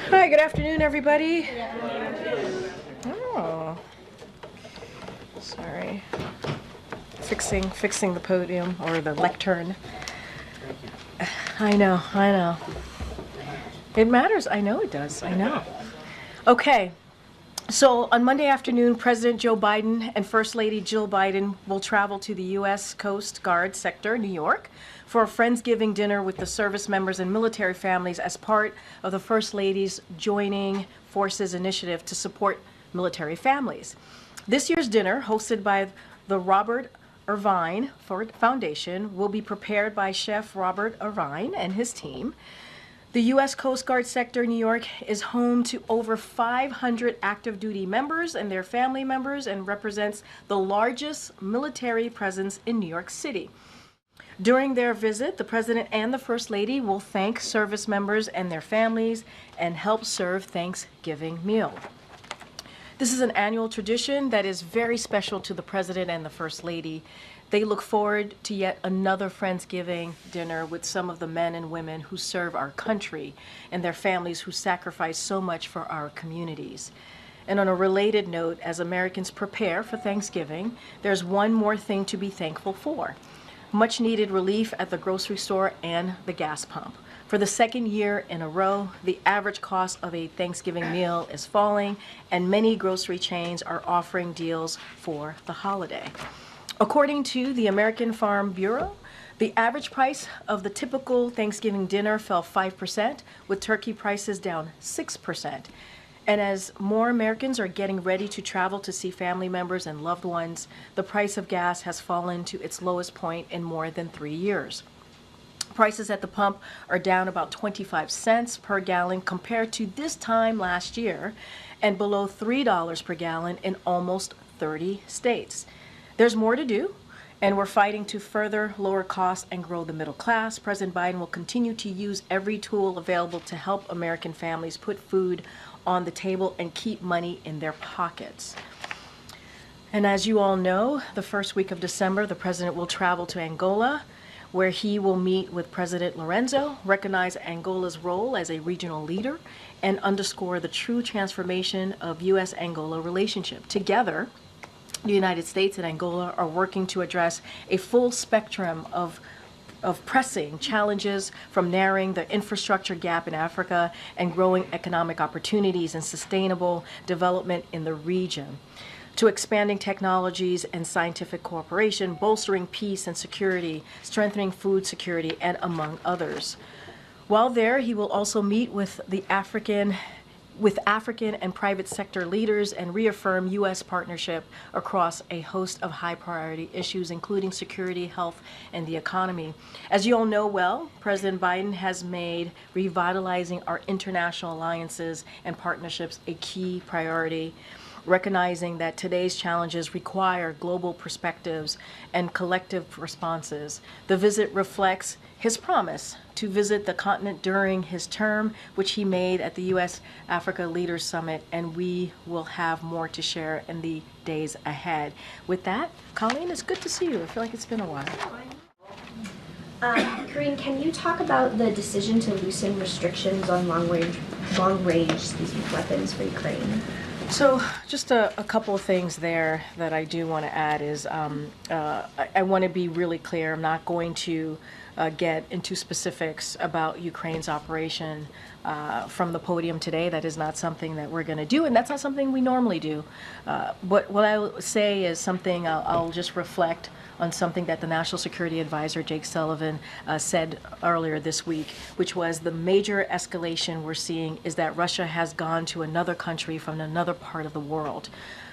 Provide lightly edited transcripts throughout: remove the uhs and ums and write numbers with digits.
Hi, good afternoon, everybody. Oh, sorry. Fixing the podium or the lectern. I know. It matters. I know it does. I know. Okay. So on Monday afternoon, President Joe Biden and First Lady Jill Biden will travel to the U.S. Coast Guard sector, New York, for a Friendsgiving dinner with the service members and military families as part of the First Lady's Joining Forces initiative to support military families. This year's dinner, hosted by the Robert Irvine Foundation, will be prepared by Chef Robert Irvine and his team. The U.S. Coast Guard sector, New York, is home to over 500 active duty members and their family members and represents the largest military presence in New York City. During their visit, the President and the First Lady will thank service members and their families and help serve Thanksgiving meal. This is an annual tradition that is very special to the President and the First Lady. They look forward to yet another Friendsgiving dinner with some of the men and women who serve our country and their families who sacrifice so much for our communities. And on a related note, as Americans prepare for Thanksgiving, there's one more thing to be thankful for: much needed relief at the grocery store and the gas pump. For the second year in a row, the average cost of a Thanksgiving meal is falling, and many grocery chains are offering deals for the holiday. According to the American Farm Bureau, the average price of the typical Thanksgiving dinner fell 5%, with turkey prices down 6%. And as more Americans are getting ready to travel to see family members and loved ones, the price of gas has fallen to its lowest point in more than 3 years. Prices at the pump are down about 25 cents per gallon compared to this time last year, and below $3 per gallon in almost 30 states. There's more to do, and we're fighting to further lower costs and grow the middle class. President Biden will continue to use every tool available to help American families put food on the table and keep money in their pockets. And as you all know, the first week of December, the president will travel to Angola, where he will meet with President Lorenzo, recognize Angola's role as a regional leader, and underscore the true transformation of U.S.-Angola relationship. Together, the United States and Angola are working to address a full spectrum of pressing challenges, from narrowing the infrastructure gap in Africa and growing economic opportunities and sustainable development in the region, to expanding technologies and scientific cooperation, bolstering peace and security, strengthening food security, and among others. While there, he will also meet with African and private sector leaders and reaffirm U.S. partnership across a host of high-priority issues, including security, health, and the economy. As you all know well, President Biden has made revitalizing our international alliances and partnerships a key priority, recognizing that today's challenges require global perspectives and collective responses. The visit reflects his promise to visit the continent during his term, which he made at the U.S.-Africa Leaders Summit, and we will have more to share in the days ahead. With that, Colleen, it's good to see you. I feel like it's been a while. Karine, can you talk about the decision to loosen restrictions on long-range weapons for Ukraine? So just a couple of things there that I do want to add is I want to be really clear. I'm not going to get into specifics about Ukraine's operation from the podium today. That is not something that we're going to do, and that's not something we normally do. What I will say is something I'll just reflect on something that the National Security Advisor, Jake Sullivan, said earlier this week, which was the major escalation we're seeing is that Russia has gone to another country from another part of the world.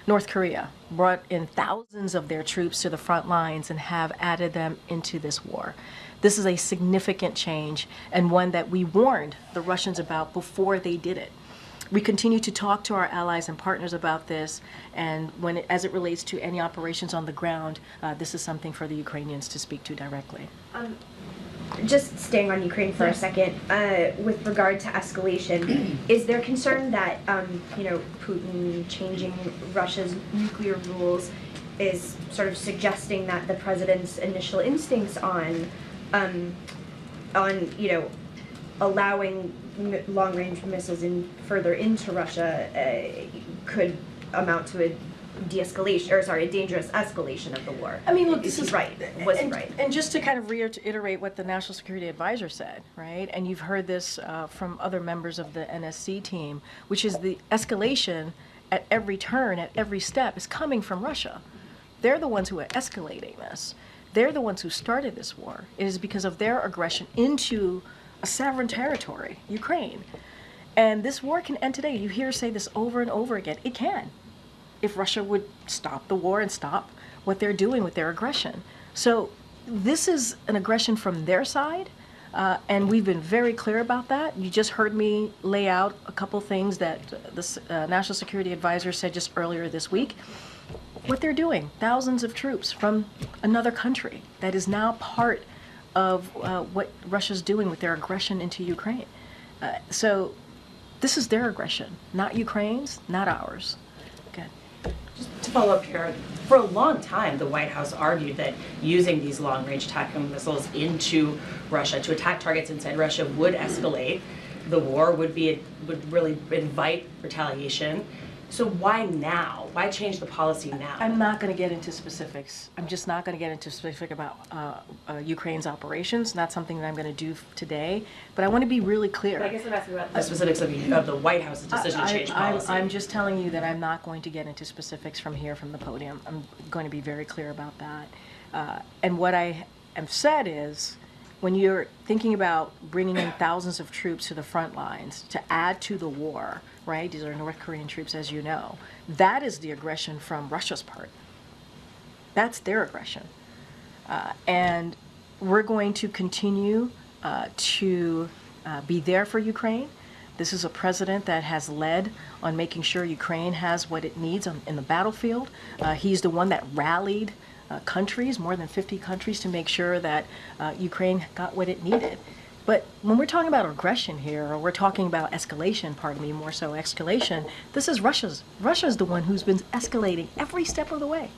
North Korea brought in thousands of their troops to the front lines and have added them into this war. This is a significant change, and one that we warned the Russians about before they did it. We continue to talk to our allies and partners about this, and as it relates to any operations on the ground, this is something for the Ukrainians to speak to directly. Just staying on Ukraine for a second, with regard to escalation, is there concern that Putin changing Russia's nuclear rules is sort of suggesting that the president's initial instincts on allowing long-range missiles further into Russia could amount to a de-escalation, or sorry, a dangerous escalation of the war. I mean, look, is this he right? Was he right? And just to kind of reiterate what the National Security Advisor said, right? And you've heard this from other members of the NSC team, which is the escalation at every turn, at every step, is coming from Russia. They're the ones who are escalating this. They're the ones who started this war. It is because of their aggression into a sovereign territory, Ukraine. And this war can end today. You hear say this over and over again. It can, if Russia would stop the war and stop what they're doing with their aggression. So this is an aggression from their side, and we've been very clear about that. You just heard me lay out a couple things that the National Security Advisor said just earlier this week. What they're doing, thousands of troops from another country that is now part of what Russia's doing with their aggression into Ukraine. So this is their aggression, not Ukraine's, not ours. Okay. Just to follow up here, for a long time, the White House argued that using these long-range tactical missiles into Russia to attack targets inside Russia would escalate. The war would really invite retaliation. So why now? Why change the policy now? I'm not going to get into specifics. I'm just not going to get into specific about Ukraine's operations. Not something that I'm going to do today. But I want to be really clear. But I guess I'm asking about the specifics of the White House's decision to change policy. I'm just telling you that I'm not going to get into specifics from here, from the podium. I'm going to be very clear about that. And what I have said is, when you're thinking about bringing in thousands of troops to the front lines to add to the war, right? These are North Korean troops, as you know. That is the aggression from Russia's part. That's their aggression. And we're going to continue to be there for Ukraine. This is a president that has led on making sure Ukraine has what it needs in the battlefield. He's the one that rallied countries, more than 50 countries, to make sure that Ukraine got what it needed. But when we're talking about aggression here, or we're talking about escalation, pardon me, more so escalation, this is Russia's the one who's been escalating every step of the way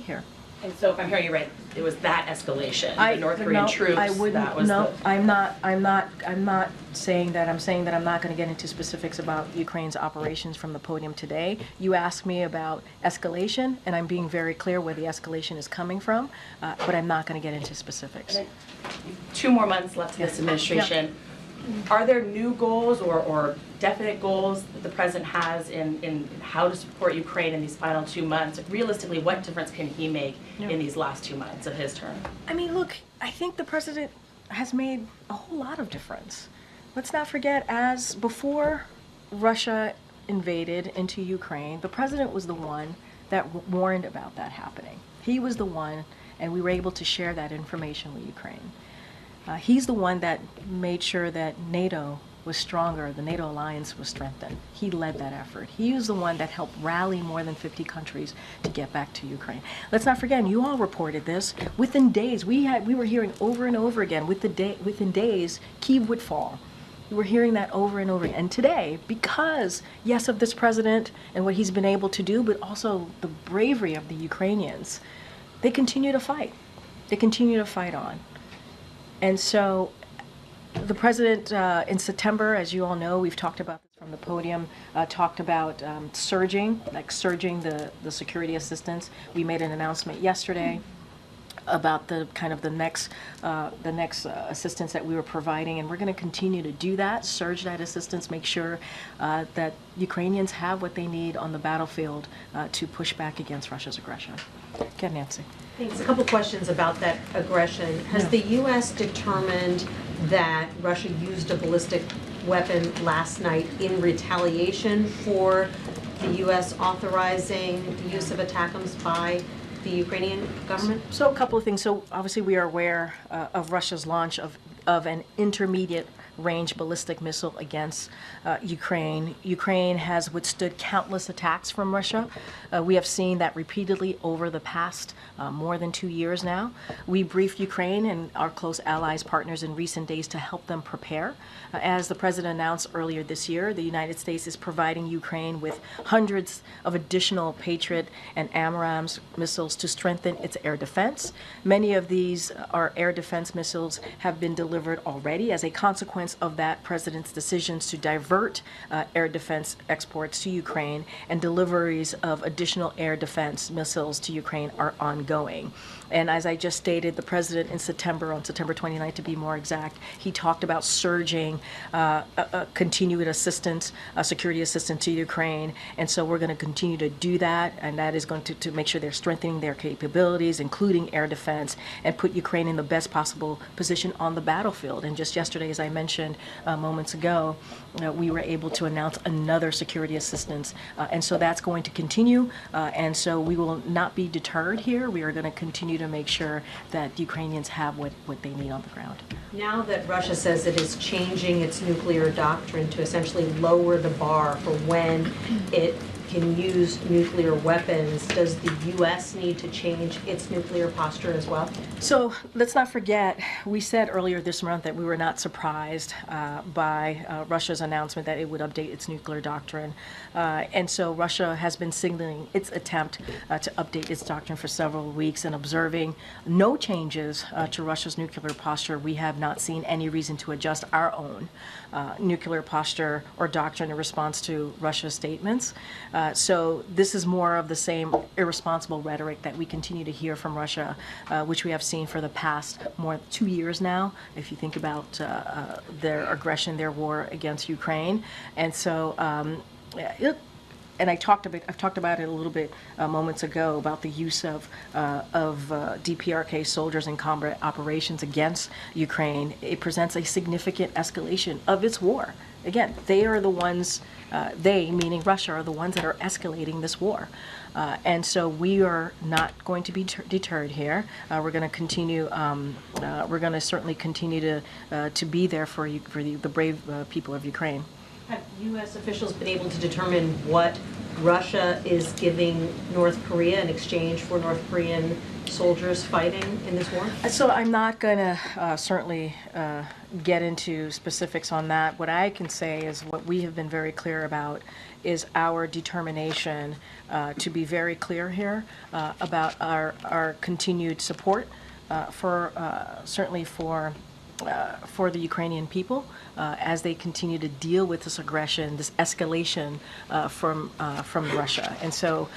here. And so if I'm hearing you right, it was that escalation, the North Korean troops, I'm not saying that. I'm saying that I'm not going to get into specifics about Ukraine's operations from the podium today. You asked me about escalation, and I'm being very clear where the escalation is coming from, but I'm not going to get into specifics. 2 more months left of this administration. Yeah. Are there new goals or definite goals that the president has in how to support Ukraine in these final 2 months? Realistically, what difference can he make in these last 2 months of his term? I mean, look, I think the president has made a whole lot of difference. Let's not forget, as before Russia invaded into Ukraine, the president was the one that warned about that happening. He was the one, and we were able to share that information with Ukraine. He's the one that made sure that NATO was stronger, the NATO alliance was strengthened. He led that effort. He was the one that helped rally more than 50 countries to get back to Ukraine. Let's not forget, and you all reported this, within days, we were hearing over and over again, within days, Kyiv would fall. We were hearing that over and over again. And today, because, yes, of this president and what he's been able to do, but also the bravery of the Ukrainians, they continue to fight. They continue to fight on. And so the president in September, as you all know, we've talked about this from the podium, talked about surging the security assistance. We made an announcement yesterday about the next assistance that we were providing, and we're going to continue to do that, surge that assistance, make sure that Ukrainians have what they need on the battlefield to push back against Russia's aggression. Okay, Nancy. Thanks. A couple questions about that aggression. Has the U.S. determined that Russia used a ballistic weapon last night in retaliation for the U.S. authorizing the use of ATACMS by the Ukrainian government? So a couple of things. So obviously we are aware of Russia's launch of an intermediate range ballistic missile against Ukraine. Ukraine has withstood countless attacks from Russia. We have seen that repeatedly over the past more than 2 years now. We briefed Ukraine and our close allies, partners in recent days to help them prepare. As the president announced earlier this year, the United States is providing Ukraine with hundreds of additional Patriot and AMRAAMS missiles to strengthen its air defense. Many of these, our air defense missiles, have been delivered already as a consequence consequence of that president's decisions to divert air defense exports to Ukraine, and deliveries of additional air defense missiles to Ukraine are ongoing. And as I just stated, the president in September, on September 29th to be more exact, he talked about surging continued assistance, security assistance to Ukraine. And so we're going to continue to do that, and that is going to make sure they're strengthening their capabilities, including air defense, and put Ukraine in the best possible position on the battlefield. And just yesterday, as I mentioned moments ago, we were able to announce another security assistance. And so that's going to continue. And so we will not be deterred here. We are going to continue to make sure that Ukrainians have what they need on the ground. Now that Russia says it is changing its nuclear doctrine to essentially lower the bar for when it can use nuclear weapons, does the U.S. need to change its nuclear posture as well? So let's not forget, we said earlier this month that we were not surprised by Russia's announcement that it would update its nuclear doctrine. And so Russia has been signaling its attempt to update its doctrine for several weeks, and observing no changes to Russia's nuclear posture. We have not seen any reason to adjust our own nuclear posture or doctrine in response to Russia's statements. So this is more of the same irresponsible rhetoric that we continue to hear from Russia, which we have seen for the past more 2 years now, if you think about their aggression, their war against Ukraine. And so, and I've talked about it a little bit moments ago about the use of DPRK soldiers in combat operations against Ukraine. It presents a significant escalation of its war. Again, they are the ones, they, meaning Russia, are the ones that are escalating this war. And so we are not going to be deterred here. We're going to continue, we're going to certainly continue to be there for the brave people of Ukraine. Have U.S. officials been able to determine what Russia is giving North Korea in exchange for North Korean soldiers fighting in this war? So I'm not going to certainly get into specifics on that. What I can say is what we have been very clear about is our determination to be very clear here about our continued support certainly for the Ukrainian people as they continue to deal with this aggression, this escalation from Russia. And so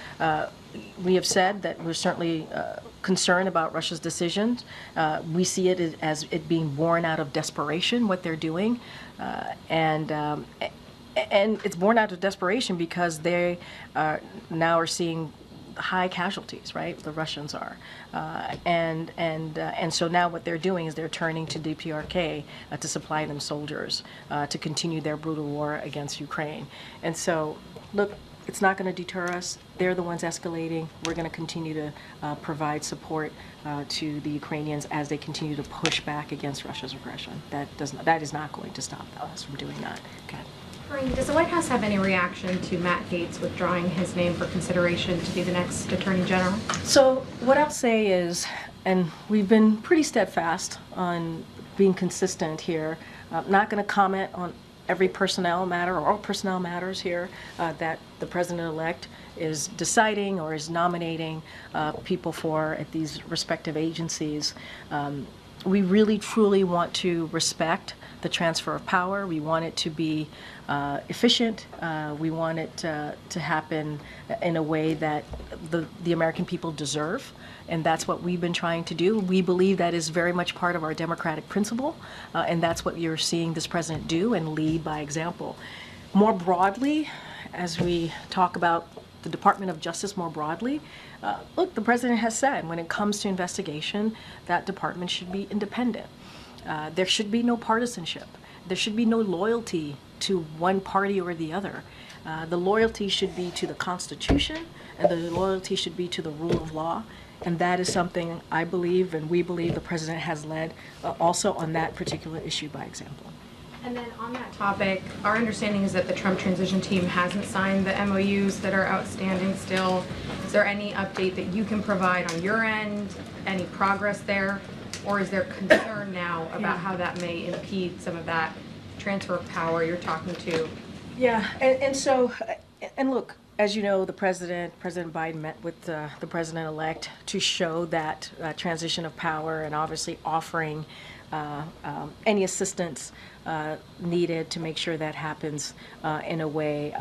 we have said that we're certainly concerned about Russia's decisions. We see it as it being born out of desperation, what they're doing, and it's born out of desperation because they now are seeing high casualties, right? The Russians are, and so now what they're doing is they're turning to DPRK to supply them soldiers to continue their brutal war against Ukraine. And so, look, it's not going to deter us. They're the ones escalating. We're going to continue to provide support to the Ukrainians as they continue to push back against Russia's aggression. That is not going to stop us from doing that. Okay. Karine, does the White House have any reaction to Matt Gaetz withdrawing his name for consideration to be the next Attorney General? So what I'll say is, and we've been pretty steadfast on being consistent here, not going to comment on every personnel matter or all personnel matters here that the president-elect is deciding or is nominating people for at these respective agencies. We really, truly want to respect the transfer of power. We want it to be efficient. We want it to happen in a way that the American people deserve. And that's what we've been trying to do. We believe that is very much part of our democratic principle. And that's what you're seeing this president do, and lead by example. More broadly, as we talk about the Department of Justice more broadly, look, the president has said when it comes to investigation, that department should be independent. There should be no partisanship. There should be no loyalty to one party or the other. The loyalty should be to the Constitution, and the loyalty should be to the rule of law. And that is something I believe, and we believe, the president has led also on that particular issue by example. And then on that topic, our understanding is that the Trump transition team hasn't signed the MOUs that are outstanding still. Is there any update that you can provide on your end? Any progress there? Or is there concern now about how that may impede some of that transfer of power you're talking to? Yeah, and so, and look, as you know, President Biden met with the president-elect to show that transition of power, and obviously offering any assistance needed to make sure that happens in a way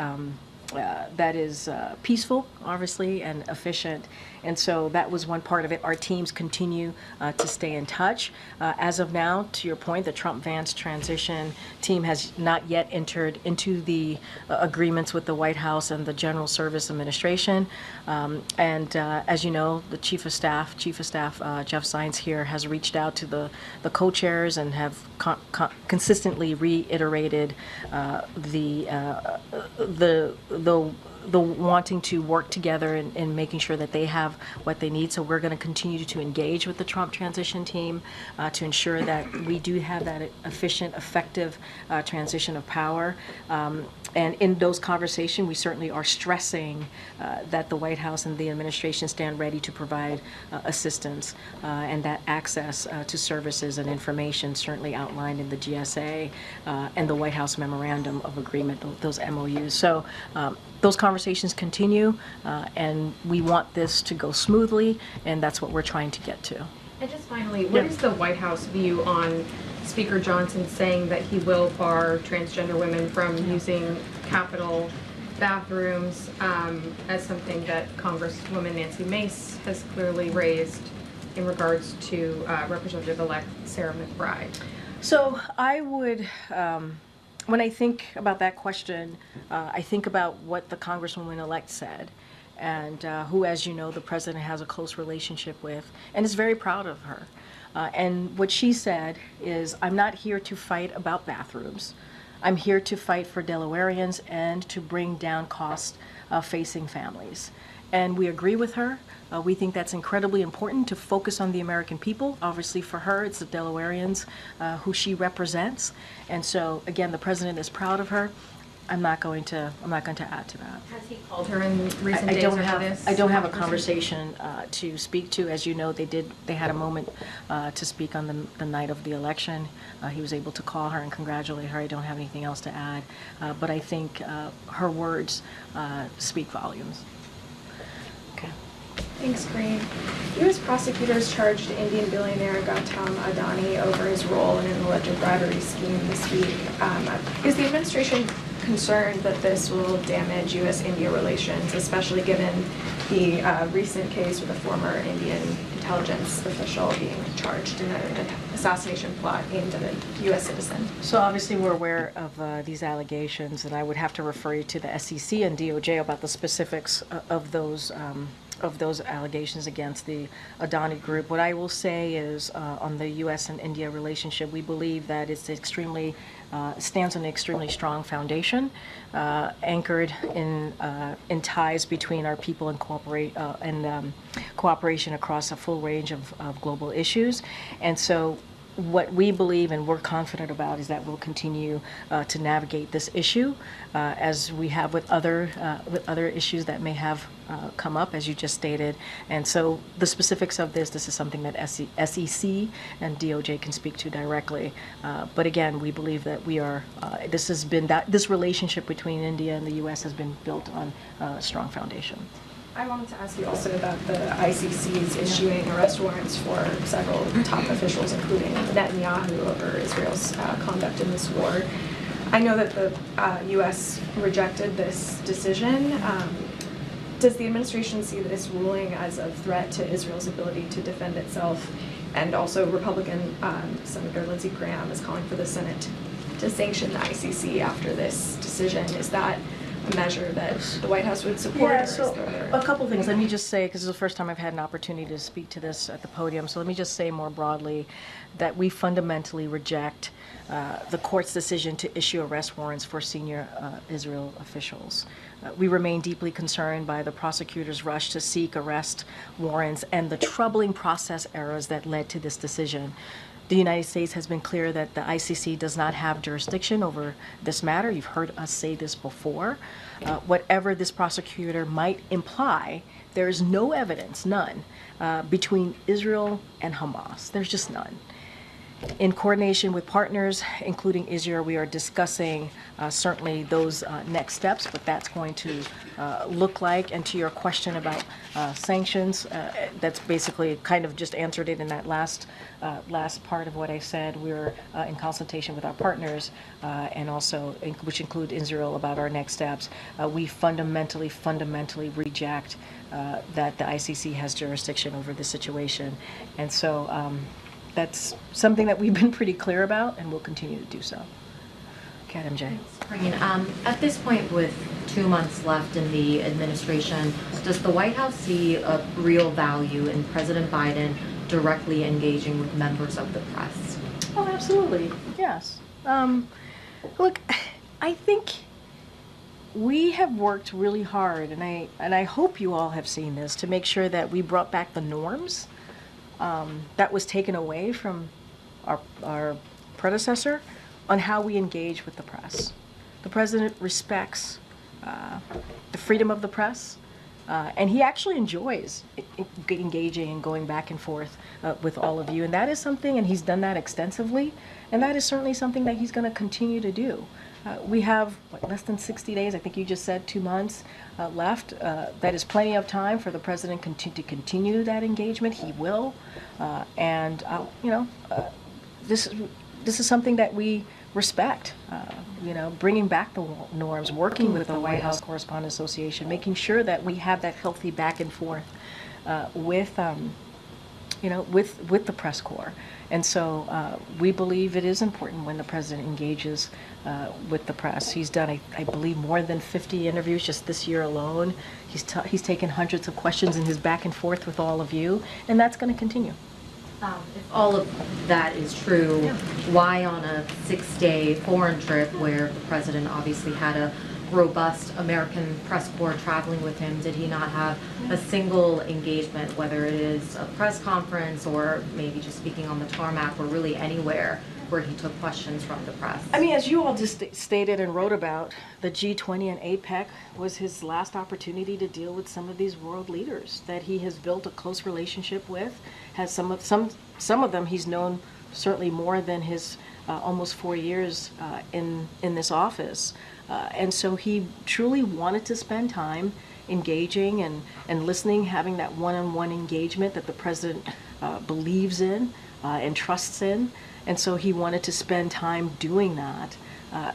that is peaceful, obviously, and efficient. And so that was one part of it. Our teams continue to stay in touch. As of now, to your point, the Trump-Vance transition team has not yet entered into the agreements with the White House and the General Service Administration. As you know, the Chief of Staff Jeff Zients here has reached out to the co-chairs and have consistently reiterated the wanting to work together in making sure that they have what they need. So we're going to continue to engage with the Trump transition team to ensure that we do have that efficient, effective transition of power. And in those conversations, we certainly are stressing that the White House and the administration stand ready to provide assistance and that access to services and information certainly outlined in the GSA and the White House Memorandum of Agreement, those MOUs. So those conversations continue, and we want this to go smoothly, and that's what we're trying to get to. And just finally, what is the White House view on Speaker Johnson saying that he will bar transgender women from using Capitol bathrooms as something that Congresswoman Nancy Mace has clearly raised in regards to Representative-elect Sarah McBride? So I would, when I think about that question, I think about what the Congresswoman-elect said, and who, as you know, the president has a close relationship with and is very proud of her. And what she said is, I'm not here to fight about bathrooms. I'm here to fight for Delawareans and to bring down costs facing families. And we agree with her. We think that's incredibly important to focus on the American people. Obviously for her, it's the Delawareans who she represents. And so again, the president is proud of her. I'm not going to add to that. Has he called her in recent days over this? I don't have a conversation to speak to. As you know, they had a moment to speak on the night of the election. He was able to call her and congratulate her. I don't have anything else to add, but I think her words speak volumes. Okay. Thanks, Karine. U.S. prosecutors charged Indian billionaire Gautam Adani over his role in an alleged bribery scheme this week. Is the administration concerned that this will damage U.S.-India relations, especially given the recent case with a former Indian intelligence official being charged in an assassination plot aimed at a U.S. citizen? So obviously we're aware of these allegations, and I would have to refer you to the SEC and DOJ about the specifics of those allegations against the Adani Group. What I will say is on the U.S. and India relationship, we believe that it's stands on an extremely strong foundation, anchored in ties between our people and cooperation across a full range of global issues. And so what we believe and we're confident about is that we'll continue to navigate this issue as we have with other issues that may have come up, as you just stated. And so the specifics of this is something that SEC and DOJ can speak to directly. But again, we believe that this relationship between India and the U.S. has been built on a strong foundation. I wanted to ask you also about the ICC's issuing arrest warrants for several top officials, including Netanyahu, over Israel's conduct in this war. I know that the U.S. rejected this decision. Does the administration see this ruling as a threat to Israel's ability to defend itself? And also Republican Senator Lindsey Graham is calling for the Senate to sanction the ICC after this decision. Is that a measure that the White House would support? Yeah, so a couple things. Let me just say, because this is the first time I've had an opportunity to speak to this at the podium, so let me just say more broadly that we fundamentally reject the court's decision to issue arrest warrants for senior Israel officials. We remain deeply concerned by the prosecutor's rush to seek arrest warrants and the troubling process errors that led to this decision. The United States has been clear that the ICC does not have jurisdiction over this matter. You've heard us say this before. Whatever this prosecutor might imply, there is no evidence, none, between Israel and Hamas. There's just none. In coordination with partners, including Israel, we are discussing certainly those next steps, what that's going to look like. And to your question about sanctions, that's basically kind of just answered it in that last part of what I said. We're in consultation with our partners and also, which include Israel, about our next steps. We fundamentally reject that the ICC has jurisdiction over this situation. And so that's something that we've been pretty clear about, and we'll continue to do so. Okay, MJ. Karine, at this point, with 2 months left in the administration, does the White House see a real value in President Biden directly engaging with members of the press? Oh, absolutely. Yes. Look, I think we have worked really hard, and I hope you all have seen this, to make sure that we brought back the norms that was taken away from our predecessor on how we engage with the press. The president respects the freedom of the press, and he actually enjoys engaging and going back and forth with all of you. And that is something, and he's done that extensively, and that is certainly something that he's going to continue to do. We have less than 60 days, I think you just said 2 months left. That is plenty of time for the president to continue that engagement. He will. This is something that we respect. Bringing back the norms, working with the White House Correspondents Association, making sure that we have that healthy back and forth with the press corps. And so we believe it is important when the president engages with the press. He's done, I believe, more than 50 interviews just this year alone. He's taken hundreds of questions in his back and forth with all of you, and that's going to continue. If all of that is true, why on a 6-day foreign trip where the president obviously had a robust American press corps traveling with him, did he not have a single engagement, whether it is a press conference or maybe just speaking on the tarmac or really anywhere where he took questions from the press? I mean, as you all just stated and wrote about, the G20 and APEC was his last opportunity to deal with some of these world leaders that he has built a close relationship with. Has some of them he's known certainly more than his almost 4 years in this office. And so he truly wanted to spend time engaging and listening, having that one-on-one engagement that the president believes in and trusts in. And so he wanted to spend time doing that.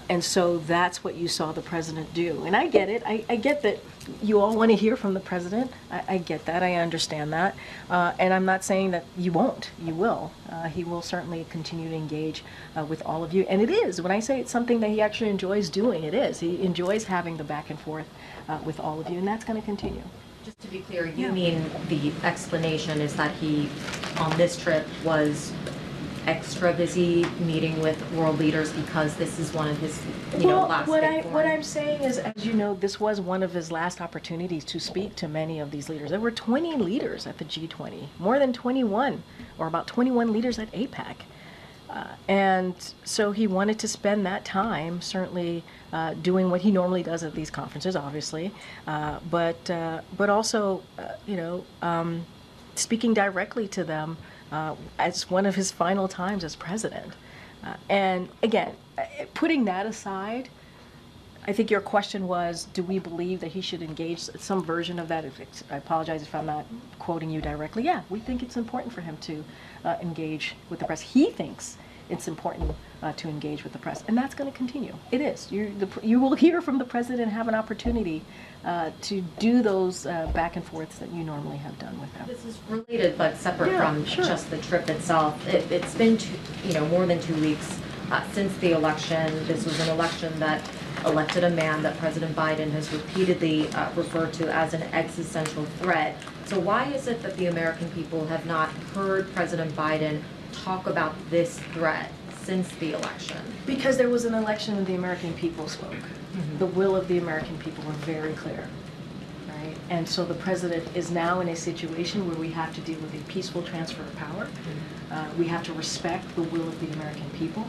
And so that's what you saw the president do. And I get it. I get that you all want to hear from the president. I get that. I understand that. And I'm not saying that you won't. You will. He will certainly continue to engage with all of you. And it is. When I say it's something that he actually enjoys doing, it is. He enjoys having the back and forth with all of you. And that's going to continue. Just to be clear, you mean the explanation is that he, on this trip, was extra busy meeting with world leaders because this is one of his, last big what I'm saying is, as you know, this was one of his last opportunities to speak to many of these leaders. There were 20 leaders at the G20, more than 21, or about 21 leaders at APEC. And so he wanted to spend that time certainly doing what he normally does at these conferences, obviously, but also, speaking directly to them as one of his final times as president. And again, putting that aside, I think your question was, do we believe that he should engage some version of that? I apologize if I'm not quoting you directly. Yeah, we think it's important for him to engage with the press. He thinks it's important to engage with the press, and that's going to continue. It is. You will hear from the president and have an opportunity to do those back and forths that you normally have done with him. This is related but separate from just the trip itself. It's been more than 2 weeks since the election. This was an election that elected a man that President Biden has repeatedly referred to as an existential threat. So why is it that the American people have not heard President Biden talk about this threat since the election? Because there was an election and the American people spoke. Mm-hmm. The will of the American people were very clear, right? And so the president is now in a situation where we have to deal with a peaceful transfer of power. Mm-hmm. We have to respect the will of the American people.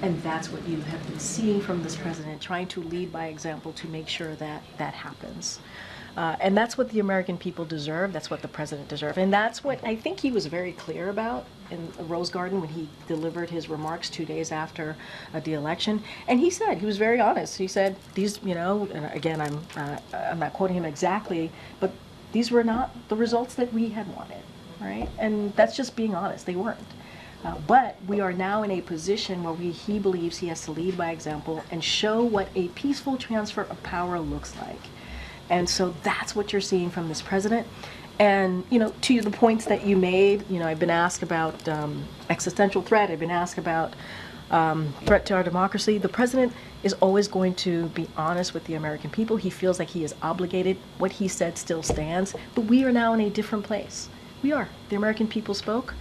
And that's what you have been seeing from this president, trying to lead by example to make sure that that happens. And that's what the American people deserve. That's what the president deserved. And that's what I think he was very clear about in the Rose Garden when he delivered his remarks 2 days after the election. And he said, he was very honest. He said, these, you know, and again, I'm not quoting him exactly, but these were not the results that we had wanted, right? And that's just being honest. They weren't. But we are now in a position where he believes he has to lead by example and show what a peaceful transfer of power looks like. And so that's what you're seeing from this president. And, you know, to the points that you made, you know, I've been asked about existential threat. I've been asked about threat to our democracy. The president is always going to be honest with the American people. He feels like he is obligated. What he said still stands. But we are now in a different place. We are. The American people spoke.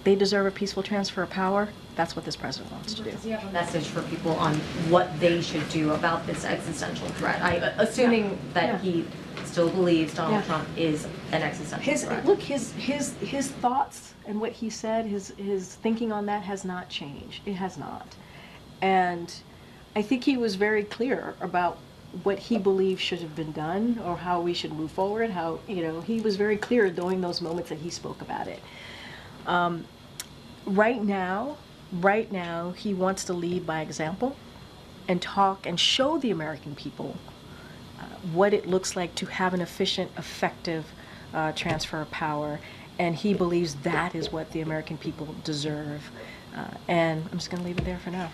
They deserve a peaceful transfer of power. That's what this president wants to do. Does he have a message for people on what they should do about this existential threat? Assuming that he still believes Donald Trump is an existential threat. Look, his thoughts and what he said, his thinking on that has not changed. It has not. And I think he was very clear about what he believes should have been done or how we should move forward. How, you know, he was very clear during those moments that he spoke about it. Right now, he wants to lead by example and talk and show the American people what it looks like to have an efficient, effective transfer of power. And he believes that is what the American people deserve. And I'm just going to leave it there for now.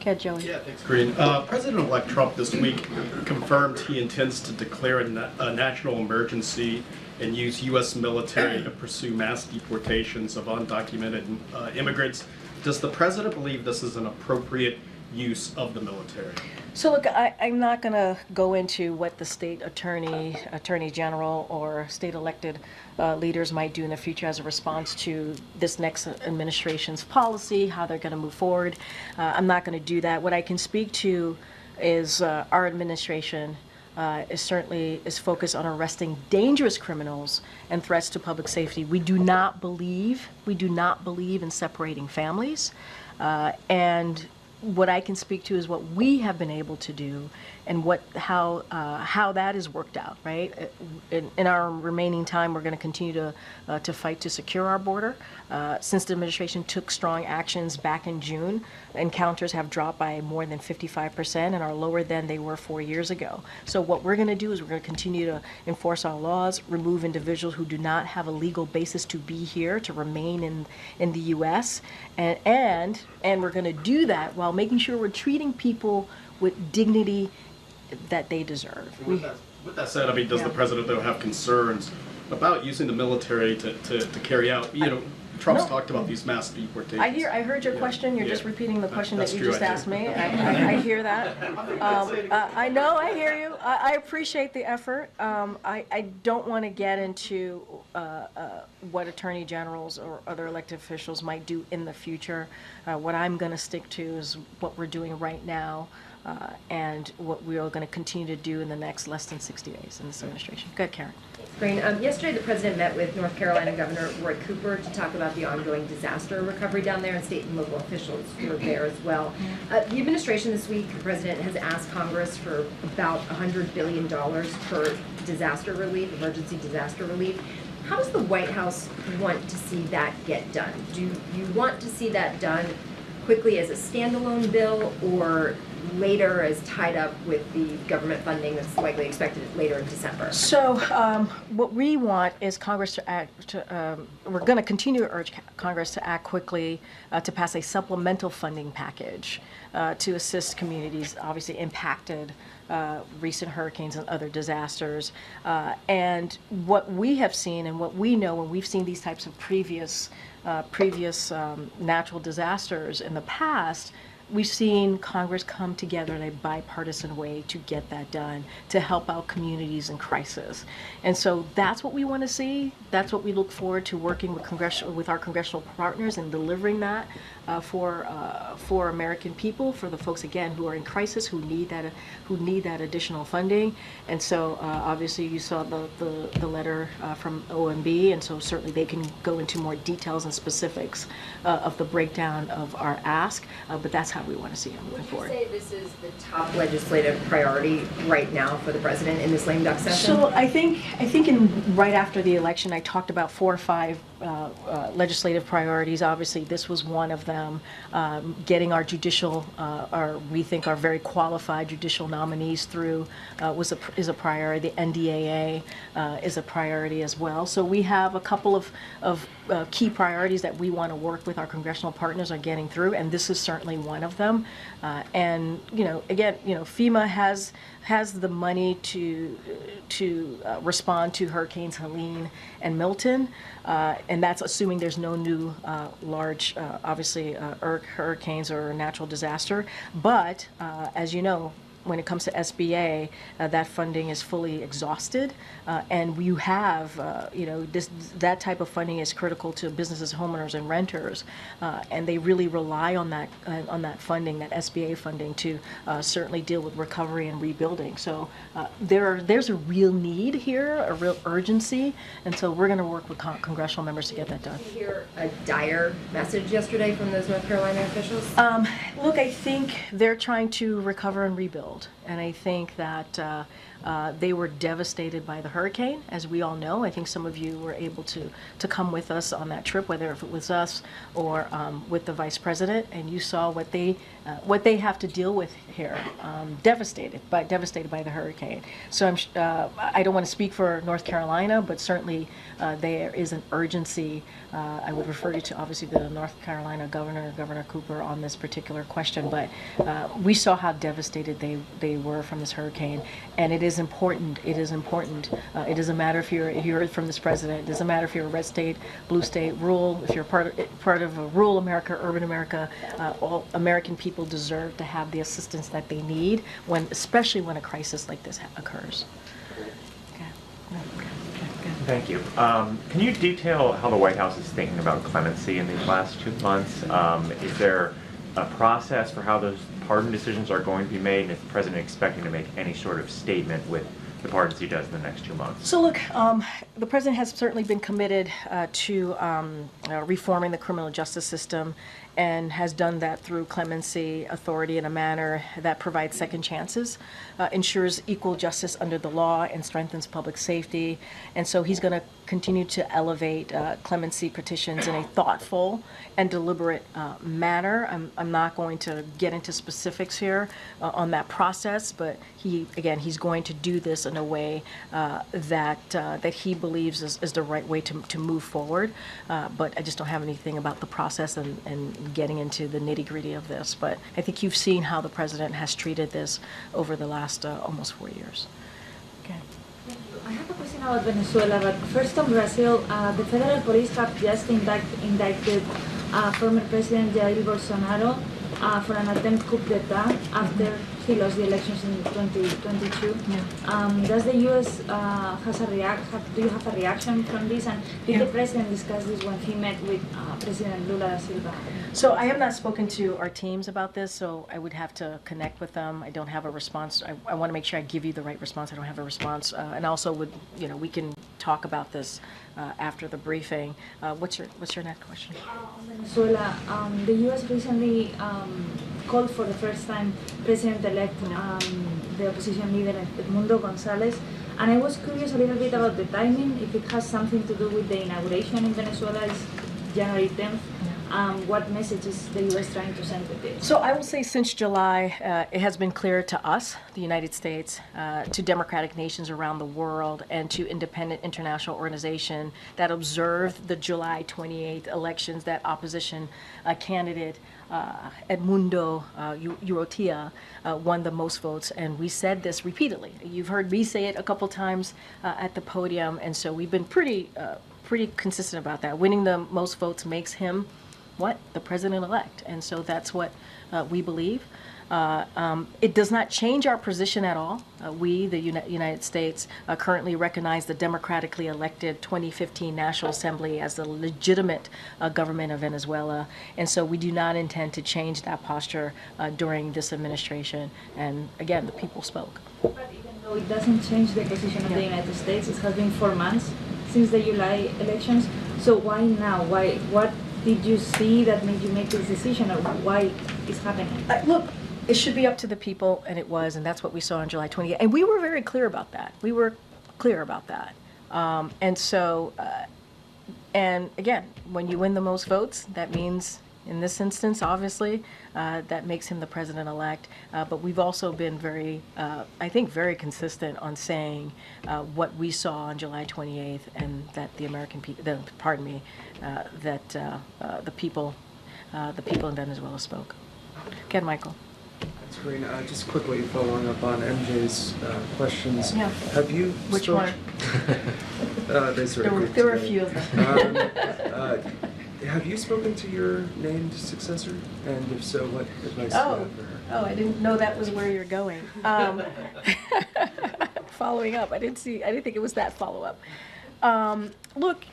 Okay, Joey. Yeah, thanks, Karine. President-elect Trump this week confirmed he intends to declare a national emergency and use U.S. military to pursue mass deportations of undocumented immigrants. Does the president believe this is an appropriate use of the military? So look, I'm not going to go into what the state attorney general, or state elected leaders might do in the future as a response to this next administration's policy, how they're going to move forward. I'm not going to do that. What I can speak to is our administration is focused on arresting dangerous criminals and threats to public safety. We do not believe in separating families, and what I can speak to is what we have been able to do and how that has worked out, right? In our remaining time, we're going to continue to fight to secure our border. Since the administration took strong actions back in June, encounters have dropped by more than 55% and are lower than they were 4 years ago. So what we're going to do is we're going to continue to enforce our laws, remove individuals who do not have a legal basis to be here, to remain in the U.S., and we're going to do that while making sure we're treating people with dignity that they deserve. With that said, I mean, does the president, though, have concerns about using the military to carry out, you know, Trump's talked about these mass deportations. I heard your question. You're just repeating the question that you just asked me. I hear that. I know, I hear you. I appreciate the effort. I don't want to get into what attorney generals or other elected officials might do in the future. What I'm going to stick to is what we're doing right now, and what we are going to continue to do in the next less than 60 days in this administration. Go ahead, Karen. Green. Yesterday, the president met with North Carolina Governor Roy Cooper to talk about the ongoing disaster recovery down there, and state and local officials were there as well. The administration this week, the president has asked Congress for about $100 billion for disaster relief, emergency disaster relief. How does the White House want to see that get done? Do you want to see that done quickly as a standalone bill, or later as tied up with the government funding that's likely expected later in December? So what we want is Congress to act, we're going to continue to urge Congress to act quickly to pass a supplemental funding package to assist communities obviously impacted recent hurricanes and other disasters. And what we have seen and what we know when we've seen these types of previous natural disasters in the past, we've seen Congress come together in a bipartisan way to get that done, to help out communities in crisis. And so that's what we want to see. That's what we look forward to working with our congressional partners and delivering that for American people, for the folks again who are in crisis, who need that additional funding. And so obviously you saw the letter from OMB, and so certainly they can go into more details and specifics of the breakdown of our ask, but that's how we want to see it moving forward. Would you say this is the top legislative priority right now for the president in this lame duck session? So I think right after the election, I talked about 4 or 5 legislative priorities. Obviously, this was one of them. Getting our judicial, we think our very qualified judicial nominees through is a priority. The NDAA is a priority as well. So we have a couple of key priorities that we want to work with our congressional partners on getting through, and this is certainly one of them. And again, FEMA has the money to respond to Hurricanes Helene and Milton, and that's assuming there's no new large, obviously, hurricanes or natural disaster. But as you know, when it comes to SBA, that funding is fully exhausted, and you have, that type of funding is critical to businesses, homeowners, and renters, and they really rely on that funding, that SBA funding, to certainly deal with recovery and rebuilding. So there's a real need here, a real urgency, and so we're going to work with congressional members to get that done. Did you hear a dire message yesterday from those North Carolina officials? Look, I think they're trying to recover and rebuild. And I think that they were devastated by the hurricane, as we all know. I think some of you were able to come with us on that trip, whether if it was us or with the vice president, and you saw what they have to deal with here. Devastated by the hurricane. So I don't want to speak for North Carolina, but certainly there is an urgency. I would refer you to obviously the North Carolina Governor Cooper, on this particular question. But we saw how devastated they were from this hurricane, and it is important. It is important. It doesn't matter if you're from this president. It doesn't matter if you're a red state, blue state, rural. If you're part of a rural America, urban America, all American people deserve to have the assistance that they need especially when a crisis like this occurs. Okay. Thank you. Can you detail how the White House is thinking about clemency in these last 2 months? Is there a process for how those pardon decisions are going to be made, and is the president expecting to make any sort of statement with the pardons he does in the next 2 months? So look, the president has certainly been committed to reforming the criminal justice system, and has done that through clemency authority in a manner that provides second chances, ensures equal justice under the law, and strengthens public safety. And so he's going to continue to elevate clemency petitions in a thoughtful and deliberate manner. I'm not going to get into specifics here on that process, but he's going to do this in a way that he believes is the right way to move forward. But I just don't have anything about the process and getting into the nitty-gritty of this. But I think you've seen how the president has treated this over the last almost 4 years. Okay. I have a question about Venezuela, but first on Brazil, the federal police have just indicted former President Jair Bolsonaro for an attempt coup d'etat after he lost the elections in 2022. Yeah. Does the U.S. do you have a reaction from this? And did the president discuss this when he met with President Lula da Silva? So I have not spoken to our teams about this, so I would have to connect with them. I don't have a response. I want to make sure I give you the right response. I don't have a response. And also we can talk about this after the briefing. What's your next question? Venezuela, the U.S. recently called for the first time President-elect, the opposition leader Edmundo González, and I was curious a little bit about the timing, if it has something to do with the inauguration in Venezuela, is January 10th. What message is the U.S. trying to send with this? So I will say since July, it has been clear to us, the United States, to democratic nations around the world, and to independent international organizations that observed the July 28th elections, that opposition candidate Edmundo Urrutia won the most votes, and we said this repeatedly. You've heard me say it a couple times at the podium, and so we've been pretty consistent about that. Winning the most votes makes him what? The president-elect. And so that's what we believe. It does not change our position at all. We, the United States, currently recognize the democratically elected 2015 National Assembly as the legitimate government of Venezuela. And so we do not intend to change that posture during this administration. And again, the people spoke. But even though it doesn't change the position of the United States, it has been 4 months since the July elections. So why now? Why? What did you see that made you make this decision, or why it's happening? Look, it should be up to the people, and it was, and that's what we saw on July 28th. And we were very clear about that. We were clear about that. And so, and again, when you win the most votes, that means, in this instance, obviously, that makes him the president-elect. But we've also been very, I think, very consistent on saying what we saw on July 28th, and that the American people, that the people in Venezuela spoke. Again, Michael. That's great. Just quickly following up on MJ's questions. Yeah. Have you Which one? There were a few of them. Have you spoken to your named successor? And if so, what advice do you have for her? Oh, I didn't know that was where you're going. Following up, I didn't think it was that follow-up. Look,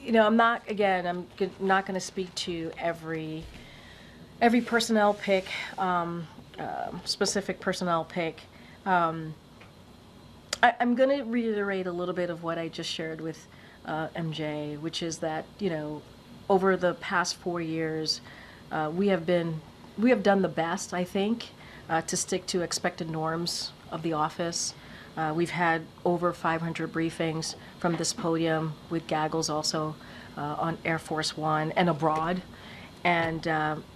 I'm not going to speak to every personnel pick, specific personnel pick. I'm going to reiterate a little bit of what I just shared with MJ, which is that, over the past 4 years, we have done the best, I think, to stick to expected norms of the office. We've had over 500 briefings from this podium with gaggles also on Air Force One and abroad. And,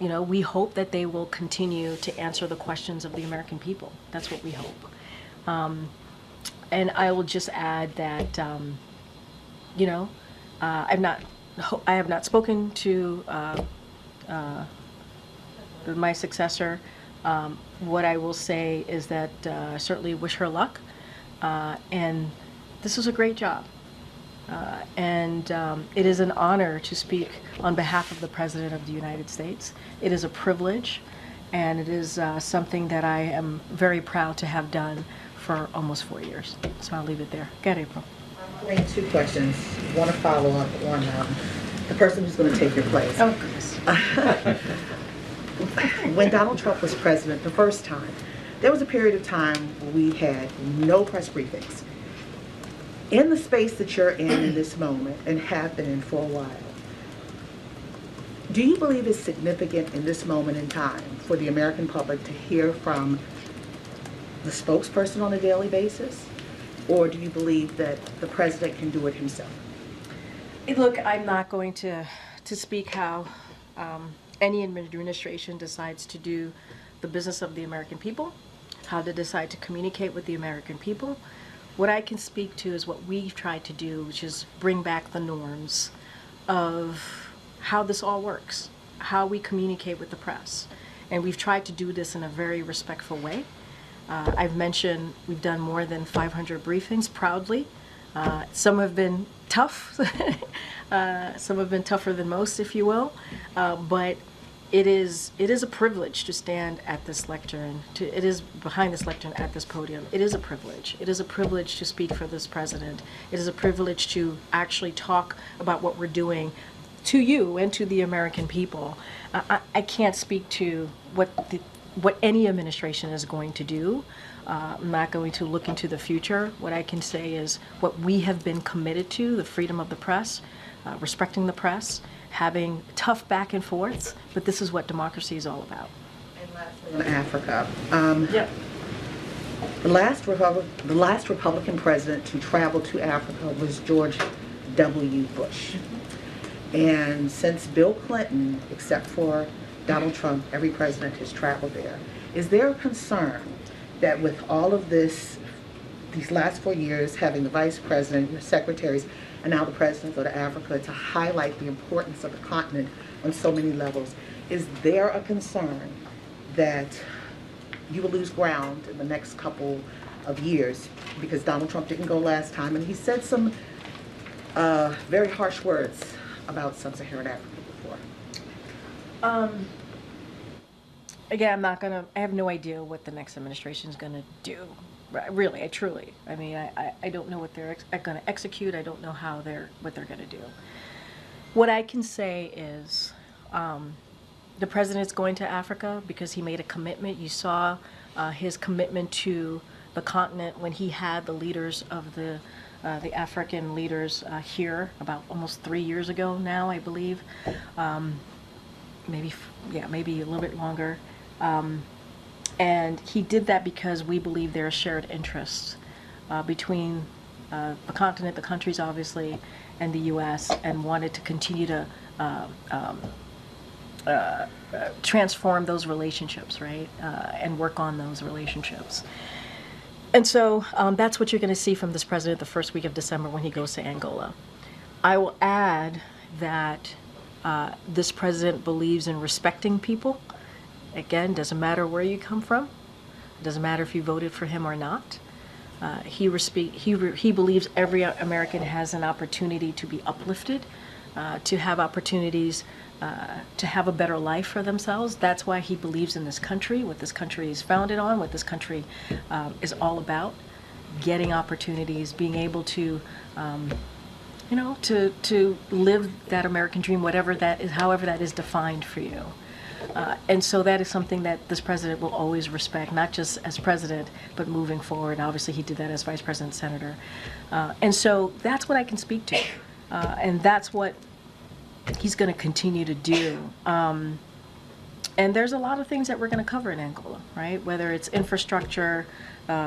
we hope that they will continue to answer the questions of the American people. That's what we hope. And I will just add that, I have not spoken to my successor. What I will say is that I certainly wish her luck. And this was a great job. And it is an honor to speak on behalf of the President of the United States. It is a privilege, and it is something that I am very proud to have done for almost 4 years. So I'll leave it there. Go ahead, April. I have 2 questions. One to follow up on the person who's going to take your place. Oh, goodness. When Donald Trump was president the first time, there was a period of time where we had no press briefings. In the space that you're in this moment, and have been in for a while, do you believe it's significant in this moment in time for the American public to hear from the spokesperson on a daily basis? Or do you believe that the president can do it himself? Look, I'm not going to speak how any administration decides to do the business of the American people, how to decide to communicate with the American people. What I can speak to is what we've tried to do, which is bring back the norms of how this all works, how we communicate with the press. And we've tried to do this in a very respectful way. I've mentioned we've done more than 500 briefings proudly. Some have been tough. Some have been tougher than most, if you will. But it is a privilege to stand at this lectern. It is behind this lectern at this podium. It is a privilege. It is a privilege to speak for this president. It is a privilege to actually talk about what we're doing to you and to the American people. I can't speak to what any administration is going to do. I'm not going to look into the future. What I can say is what we have been committed to, the freedom of the press, respecting the press, having tough back and forths, but this is what democracy is all about. And lastly, on Africa. Yep. The last Republican president to travel to Africa was George W. Bush. And since Bill Clinton, except for Donald Trump, every president has traveled there. Is there a concern that with all of this, these last 4 years, having the vice president, your secretaries, and now the president go to Africa to highlight the importance of the continent on so many levels, is there a concern that you will lose ground in the next couple of years? Because Donald Trump didn't go last time, and he said some very harsh words about sub-Saharan Africa before. Again, I have no idea what the next administration is gonna do. Really, truly. I mean, I don't know what they're gonna execute. I don't know what they're gonna do. What I can say is, the president's going to Africa because he made a commitment. You saw his commitment to the continent when he had the leaders of the African leaders here about almost 3 years ago now, I believe. Maybe a little bit longer. And he did that because we believe there are shared interests between the continent, the countries obviously, and the U.S., and wanted to continue to transform those relationships, right? And work on those relationships. And so that's what you're going to see from this president the first week of December when he goes to Angola. I will add that this president believes in respecting people. Again, doesn't matter where you come from. Doesn't matter if you voted for him or not. He believes every American has an opportunity to be uplifted, to have opportunities to have a better life for themselves. That's why he believes in this country, what this country is founded on, what this country is all about. Getting opportunities, being able to to live that American dream, whatever that is, however that is defined for you. And so that is something that this president will always respect, not just as president, but moving forward. Obviously, he did that as vice president, senator. And so that's what I can speak to. And that's what he's going to continue to do. And there's a lot of things that we're going to cover in Angola, right? Whether it's infrastructure,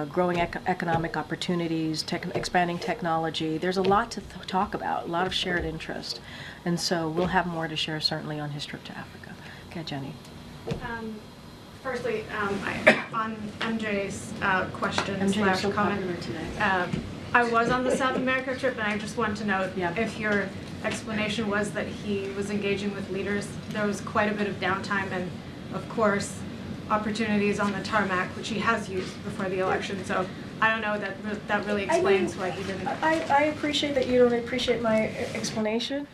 growing economic opportunities, expanding technology. There's a lot to talk about, a lot of shared interest. And so we'll have more to share certainly on his trip to Africa. Okay, Jenny. Firstly, on MJ's question MJ is / so comment, popular today. I was on the South America trip, and I just want to know Yeah. if your explanation was that he was engaging with leaders. There was quite a bit of downtime and, of course, opportunities on the tarmac, which he has used before the election. So I don't know, that really explains why he didn't. I appreciate that you don't appreciate my explanation.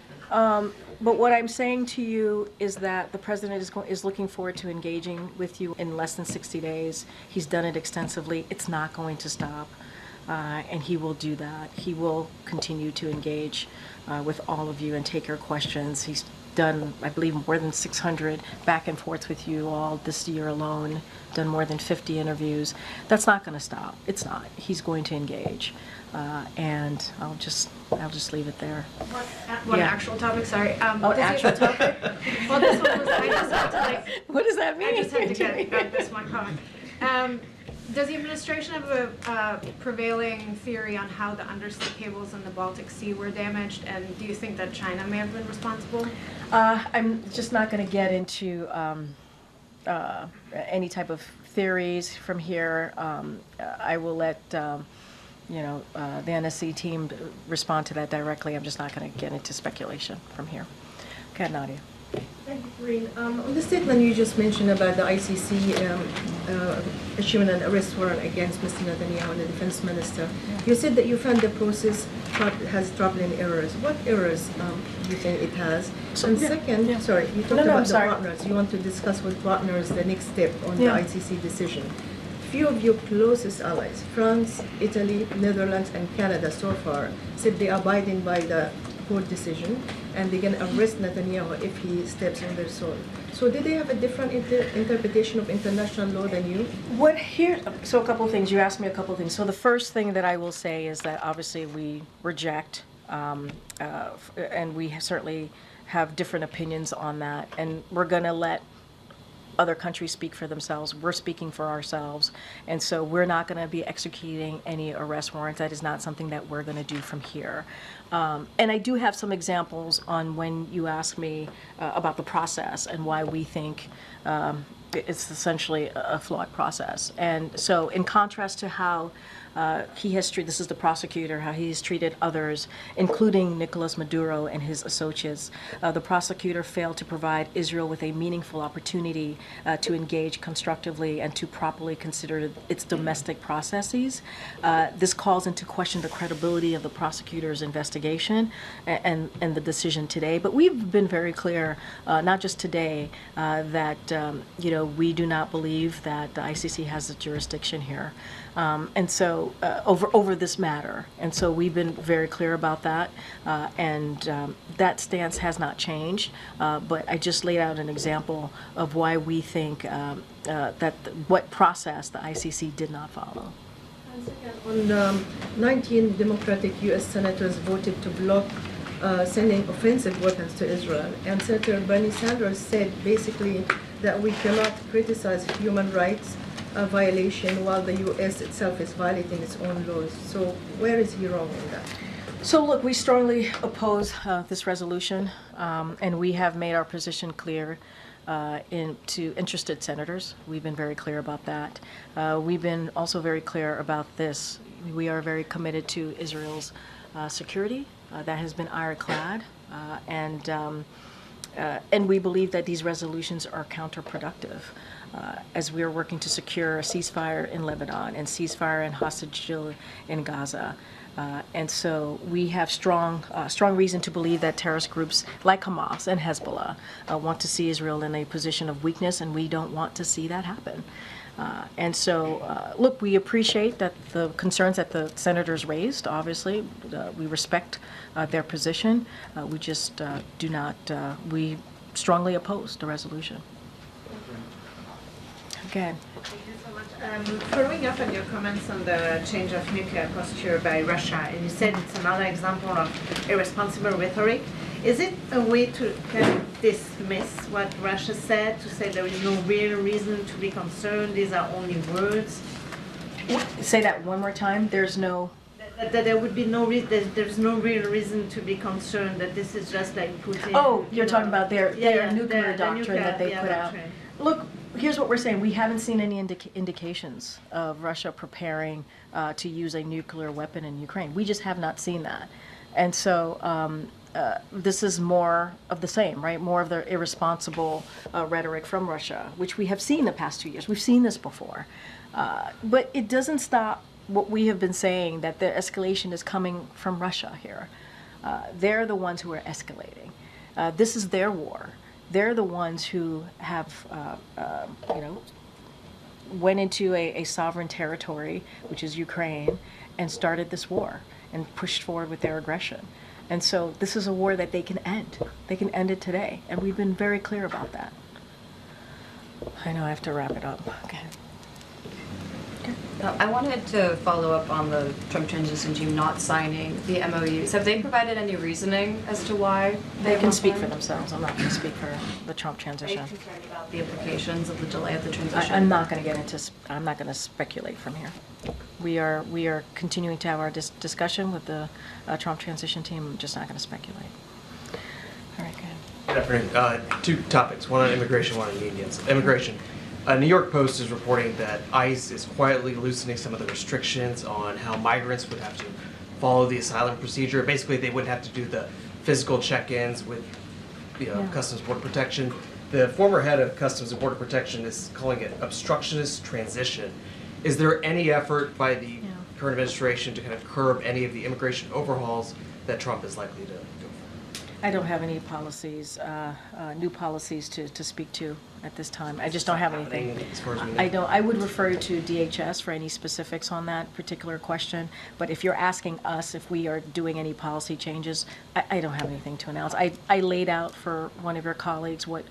But what I'm saying to you is that the president is looking forward to engaging with you in less than 60 days. He's done it extensively. It's not going to stop. And he will do that. He will continue to engage with all of you and take your questions. He's done, I believe, more than 600 back and forths with you all this year alone, done more than 50 interviews. That's not going to stop. It's not. He's going to engage. And I'll just leave it there. One Yeah. actual topic, sorry. Actual topic? Well, this one was, I just had to What does that mean? I just had to get this one comment. Does the administration have a prevailing theory on how the undersea cables in the Baltic Sea were damaged, and do you think that China may have been responsible? I'm just not going to get into any type of theories from here. I will let the NSC team respond to that directly. I'm just not going to get into speculation from here. Okay, Nadia. Thank you, Karine. On the statement you just mentioned about the ICC issuing an arrest warrant against Mr. Netanyahu and the defense minister, you said that you found the process has troubling errors. What errors do you think it has? And second, sorry, you talked about the partners. You want to discuss with partners the next step on the ICC decision. Few of your closest allies, France, Italy, Netherlands, and Canada so far, said they are abiding by the court decision and they can arrest Netanyahu if he steps on their soil. So did they have a different interpretation of international law than you? So a couple of things. You asked me a couple of things. So the first thing that I will say is that obviously we reject, and we certainly have different opinions on that, and we're going to let other countries speak for themselves. We're speaking for ourselves, and so we're not going to be executing any arrest warrants. That is not something that we're going to do from here. And I do have some examples on when you ask me about the process and why we think it's essentially a flawed process. And so in contrast to how he has treated, this is the prosecutor, how he has treated others, including Nicolas Maduro and his associates. The prosecutor failed to provide Israel with a meaningful opportunity to engage constructively and to properly consider its domestic processes. This calls into question the credibility of the prosecutor's investigation and the decision today. But we've been very clear, not just today, that we do not believe that the ICC has the jurisdiction here. And so over this matter. And so we've been very clear about that. And that stance has not changed. But I just laid out an example of why we think what process the ICC did not follow. On 19 Democratic U.S. senators voted to block sending offensive weapons to Israel. And Senator Bernie Sanders said basically that we cannot criticize human rights violation while the U.S. itself is violating its own laws. So where is he wrong in that? So look, we strongly oppose this resolution, and we have made our position clear to interested senators. We've been very clear about that. We've been also very clear about this. We are very committed to Israel's security. That has been ironclad, and we believe that these resolutions are counterproductive. As we are working to secure a ceasefire in Lebanon and ceasefire and hostage deal in Gaza. And so we have strong reason to believe that terrorist groups like Hamas and Hezbollah want to see Israel in a position of weakness, and we don't want to see that happen. And so, look, we appreciate that the concerns that the senators raised, obviously. We respect their position. We just do not, we strongly oppose the resolution. Okay. Thank you so much. Following up on your comments on the change of nuclear posture by Russia, and you said it's another example of irresponsible rhetoric. Is it a way to kind of dismiss what Russia said, to say there is no real reason to be concerned, these are only words? Say that one more time. There's no... That there would be no reason, there's no real reason to be concerned, that this is just like Putin. Oh, you're talking about their nuclear doctrine that they put out. Look, here's what we're saying. We haven't seen any indications of Russia preparing to use a nuclear weapon in Ukraine. We just have not seen that. And so this is more of the same, right? More of the irresponsible rhetoric from Russia, which we have seen the past 2 years. We've seen this before. But it doesn't stop what we have been saying, that the escalation is coming from Russia here. They're the ones who are escalating. This is their war. They're the ones who have, went into a sovereign territory, which is Ukraine, and started this war and pushed forward with their aggression. And so this is a war that they can end. They can end it today. And we've been very clear about that. I know I have to wrap it up. Okay. I wanted to follow up on the Trump transition team not signing the MOUs. Have they provided any reasoning as to why they can speak for themselves? I'm not going to speak for the Trump transition. Are you concerned about the implications of the delay of the transition? I'm not going to get into. I'm not going to speculate from here. We are continuing to have our discussion with the Trump transition team. I'm just not going to speculate. All right, go ahead. Good afternoon. Two topics, one on immigration, one on unions. Immigration. New York Post is reporting that ICE is quietly loosening some of the restrictions on how migrants would have to follow the asylum procedure. Basically, they wouldn't have to do the physical check-ins with Customs Border Protection. The former head of Customs and Border Protection is calling it obstructionist transition. Is there any effort by the current administration to kind of curb any of the immigration overhauls that Trump is likely to go for? I don't have any policies, new policies to speak to at this time. I just don't have anything. As far as we know. I don't. I would refer you to DHS for any specifics on that particular question. But if you're asking us if we are doing any policy changes, I don't have anything to announce. I laid out for one of your colleagues what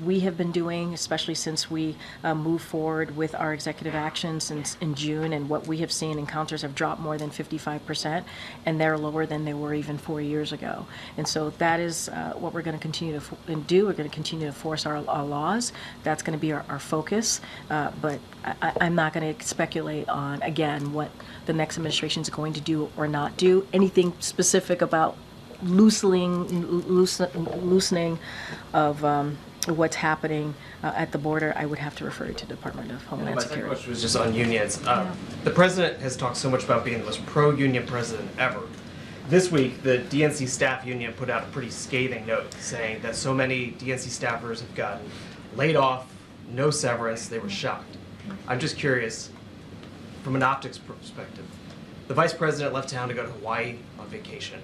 we have been doing, especially since we moved forward with our executive actions since in June, and what we have seen. Encounters have dropped more than 55%, and they're lower than they were even 4 years ago. And so that is what we're going to continue to do. We're going to continue to force our laws. That's going to be our focus, but I'm not going to speculate on, again, what the next administration is going to do or not do. Anything specific about loosening of what's happening at the border, I would have to refer you to the Department of Homeland My second Security. question was just on unions. The president has talked so much about being the most pro-union president ever. This week, the DNC staff union put out a pretty scathing note saying that so many DNC staffers have gotten laid off, no severance, they were shocked. I'm just curious, from an optics perspective, the vice president left town to go to Hawaii on vacation.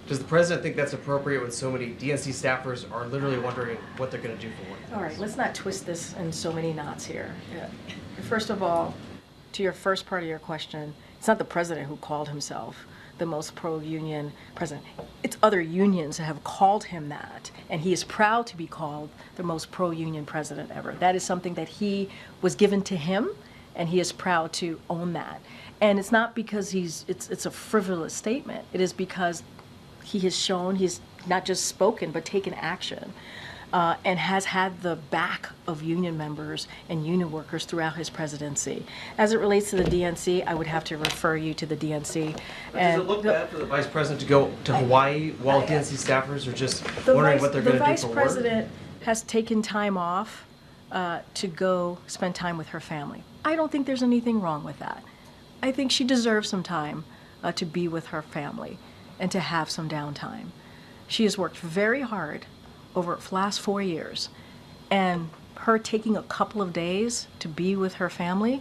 Does the president think that's appropriate when so many DNC staffers are literally wondering what they're going to do for work? All right, let's not twist this in so many knots here. First of all, to your first part of your question, it's not the president who called himself the most pro-union president. It's other unions that have called him that, and he is proud to be called the most pro-union president ever. That is something that he was given to him, and he is proud to own that. And it's not because it's a frivolous statement. It is because he has shown, he's not just spoken, but taken action, and has had the back of union members and union workers throughout his presidency. As it relates to the DNC, I would have to refer you to the DNC. But does it look bad for the vice president to go to Hawaii while DNC staffers are just wondering what they're going to do for work? The vice president has taken time off to go spend time with her family. I don't think there's anything wrong with that. I think she deserves some time to be with her family and to have some downtime. She has worked very hard over the last 4 years, and her taking a couple of days to be with her family,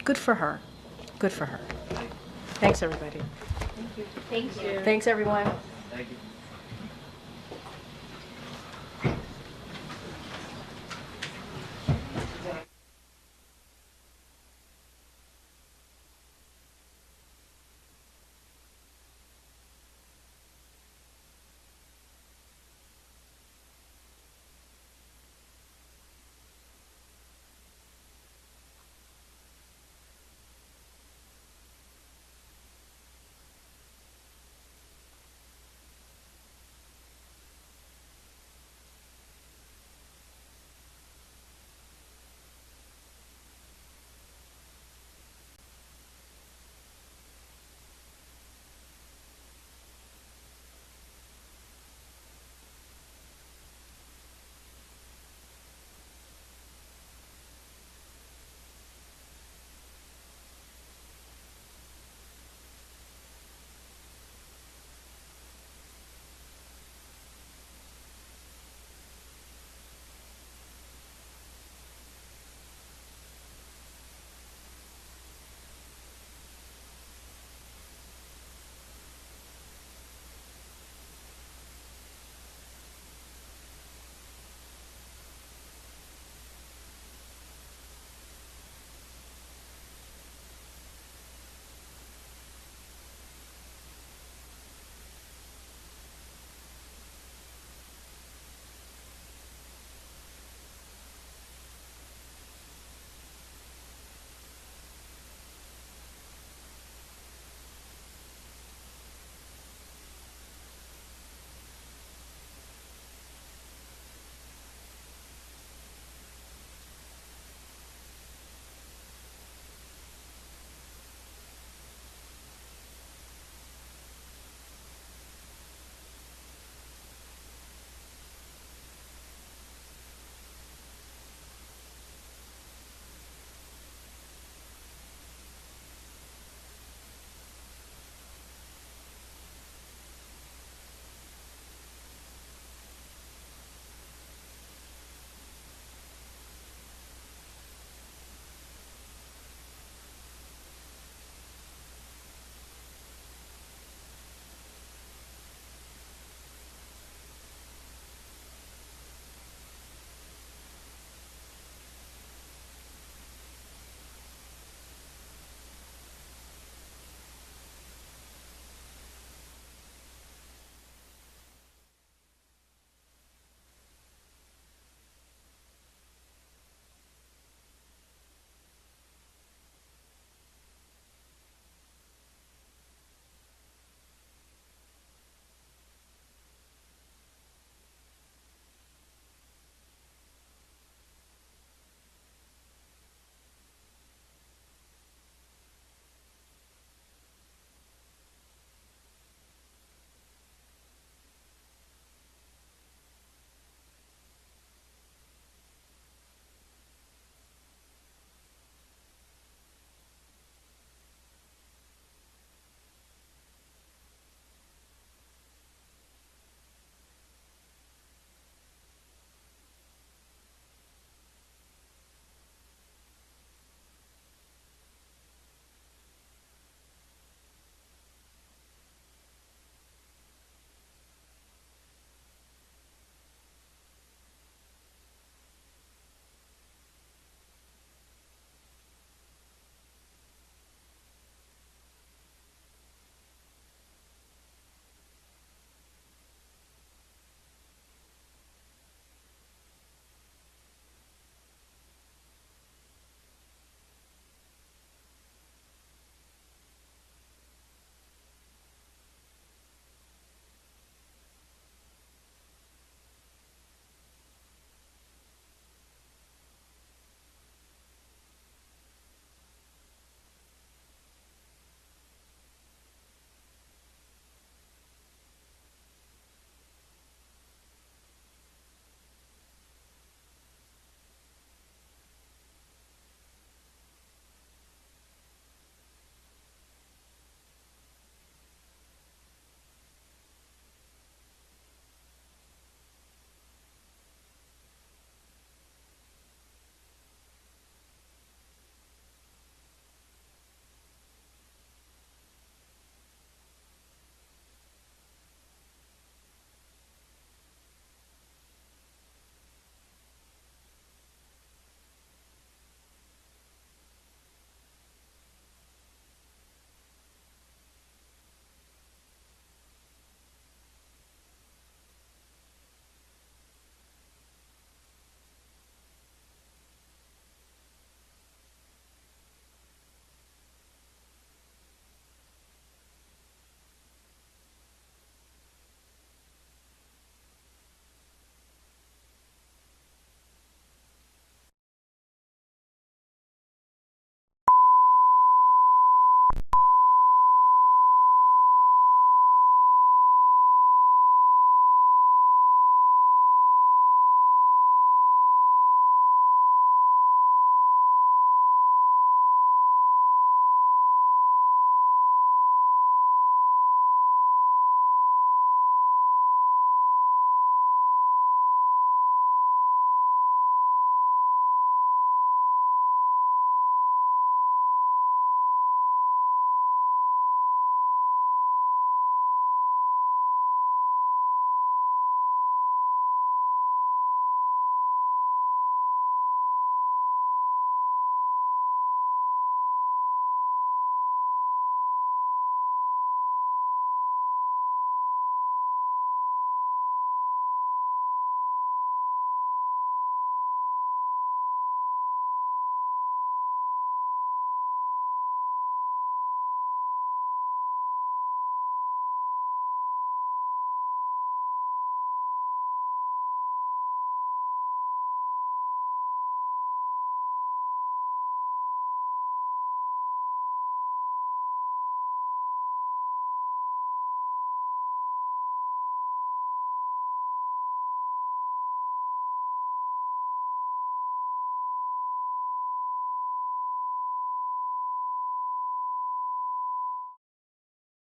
good for her. Good for her. Thanks, everybody. Thank you. Thanks, everyone. Thank you.